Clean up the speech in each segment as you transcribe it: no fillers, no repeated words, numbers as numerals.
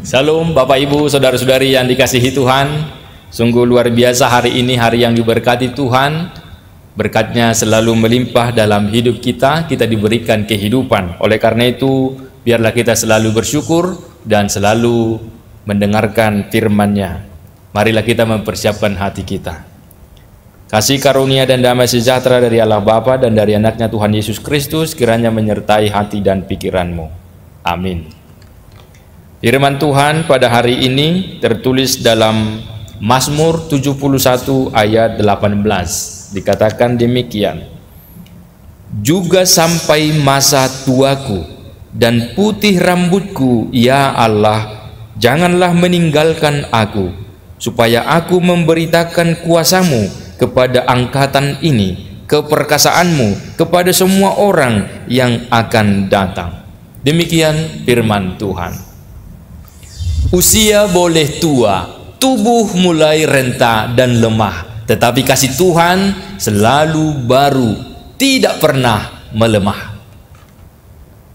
Shalom Bapak Ibu, Saudara-saudari yang dikasihi Tuhan. Sungguh luar biasa hari ini, hari yang diberkati Tuhan. Berkatnya selalu melimpah dalam hidup kita, kita diberikan kehidupan. Oleh karena itu, biarlah kita selalu bersyukur dan selalu mendengarkan firman-Nya. Marilah kita mempersiapkan hati kita. Kasih karunia dan damai sejahtera dari Allah Bapa dan dari anaknya Tuhan Yesus Kristus kiranya menyertai hati dan pikiranmu. Amin. Firman Tuhan pada hari ini tertulis dalam Mazmur 71 ayat 18. Dikatakan demikian. Juga sampai masa tuaku dan putih rambutku, ya Allah, janganlah meninggalkan aku, supaya aku memberitakan kuasa-Mu kepada angkatan ini, keperkasaanmu kepada semua orang yang akan datang. Demikian firman Tuhan. Usia boleh tua, tubuh mulai renta dan lemah, tetapi kasih Tuhan selalu baru, tidak pernah melemah.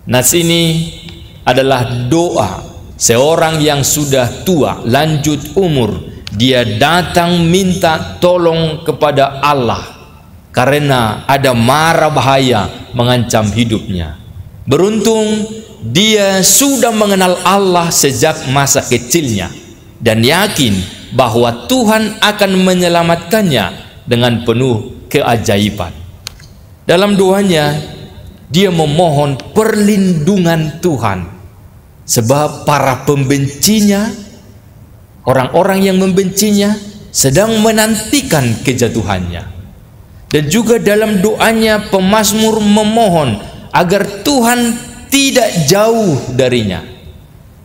Nas ini adalah doa seorang yang sudah tua, lanjut umur. Dia datang minta tolong kepada Allah karena ada mara bahaya mengancam hidupnya. Beruntung dia sudah mengenal Allah sejak masa kecilnya dan yakin bahwa Tuhan akan menyelamatkannya dengan penuh keajaiban. Dalam doanya, dia memohon perlindungan Tuhan, sebab para pembencinya, orang-orang yang membencinya, sedang menantikan kejatuhannya. Dan juga dalam doanya, pemazmur memohon agar Tuhan tidak jauh darinya,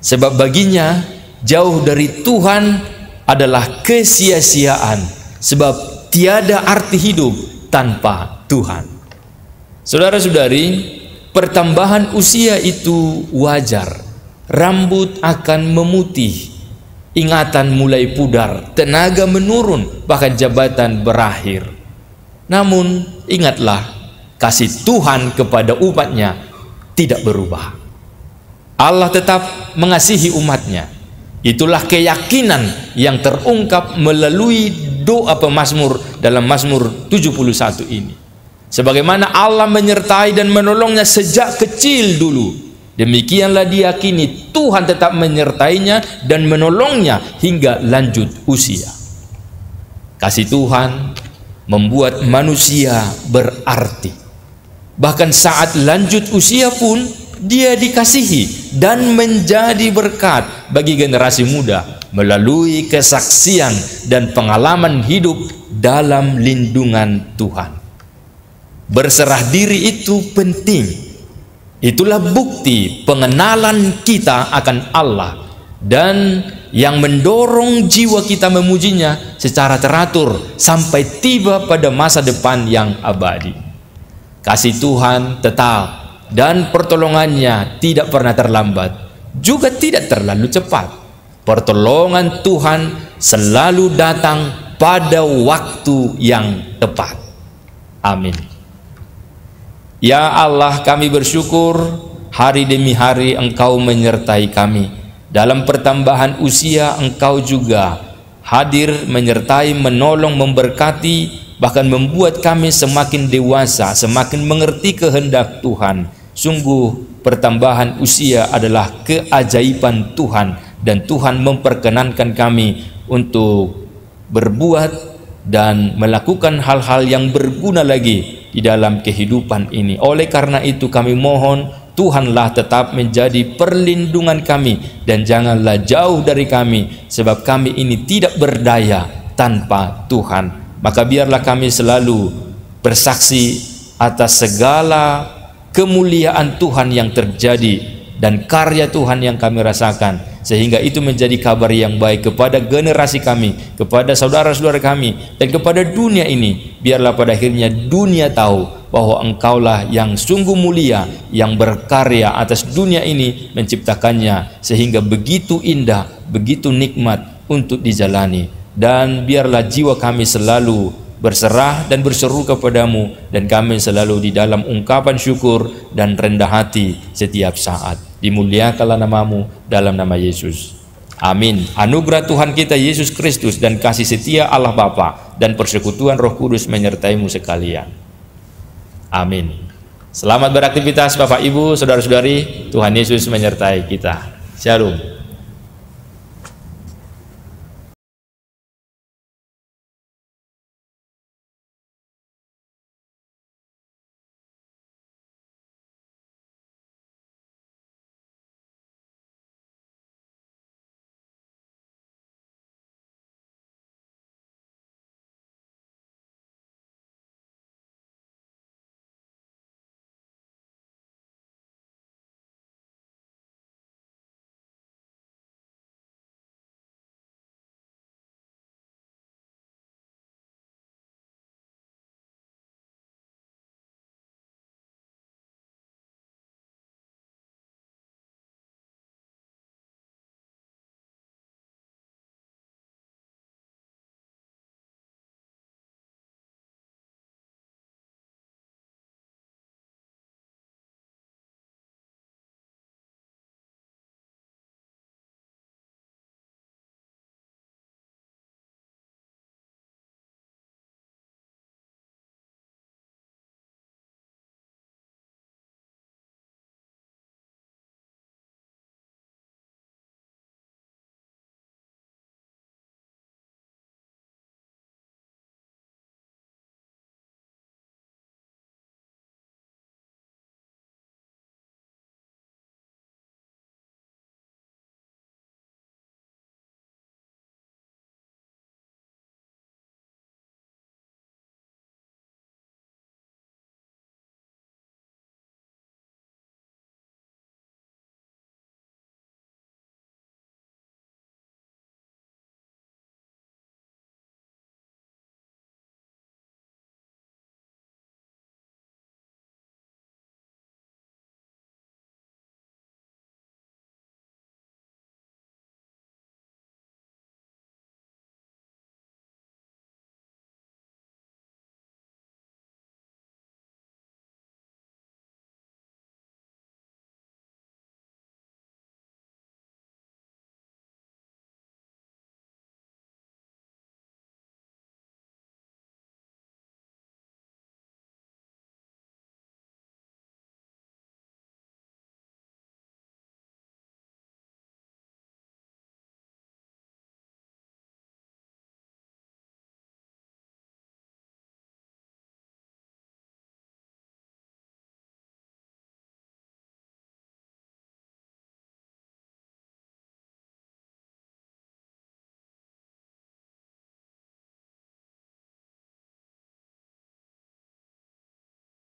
sebab baginya jauh dari Tuhan adalah kesia-siaan, sebab tiada arti hidup tanpa Tuhan. Saudara-saudari, pertambahan usia itu wajar. Rambut akan memutih, ingatan mulai pudar, tenaga menurun, bahkan jabatan berakhir. Namun ingatlah, kasih Tuhan kepada umatnya tidak berubah. Allah tetap mengasihi umatnya. Itulah keyakinan yang terungkap melalui doa pemazmur dalam Mazmur 71 ini. Sebagaimana Allah menyertai dan menolongnya sejak kecil dulu, demikianlah diyakini Tuhan tetap menyertainya dan menolongnya hingga lanjut usia. Kasih Tuhan membuat manusia berarti. Bahkan saat lanjut usia pun dia dikasihi dan menjadi berkat bagi generasi muda melalui kesaksian dan pengalaman hidup dalam lindungan Tuhan. Berserah diri itu penting. Itulah bukti pengenalan kita akan Allah dan yang mendorong jiwa kita memujinya secara teratur sampai tiba pada masa depan yang abadi. Kasih Tuhan tetap dan pertolongannya tidak pernah terlambat, juga tidak terlalu cepat. Pertolongan Tuhan selalu datang pada waktu yang tepat. Amin. Ya Allah, kami bersyukur hari demi hari Engkau menyertai kami. Dalam pertambahan usia Engkau juga hadir menyertai, menolong, memberkati, bahkan membuat kami semakin dewasa, semakin mengerti kehendak Tuhan. Sungguh pertambahan usia adalah keajaiban Tuhan, dan Tuhan memperkenankan kami untuk berbuat dan melakukan hal-hal yang berguna lagi di dalam kehidupan ini. Oleh karena itu kami mohon Tuhanlah tetap menjadi perlindungan kami dan janganlah jauh dari kami, sebab kami ini tidak berdaya tanpa Tuhan. Maka biarlah kami selalu bersaksi atas segala kemuliaan Tuhan yang terjadi dan karya Tuhan yang kami rasakan, sehingga itu menjadi kabar yang baik kepada generasi kami, kepada saudara-saudara kami, dan kepada dunia ini. Biarlah pada akhirnya dunia tahu bahwa Engkaulah yang sungguh mulia, yang berkarya atas dunia ini, menciptakannya sehingga begitu indah, begitu nikmat untuk dijalani. Dan biarlah jiwa kami selalu berserah dan berseru kepadamu, dan kami selalu di dalam ungkapan syukur dan rendah hati setiap saat. Dimuliakanlah namamu dalam nama Yesus. Amin. Anugerah Tuhan kita Yesus Kristus dan kasih setia Allah Bapa dan persekutuan Roh Kudus menyertaimu sekalian. Amin. Selamat beraktivitas Bapak Ibu, saudara-saudari. Tuhan Yesus menyertai kita. Shalom.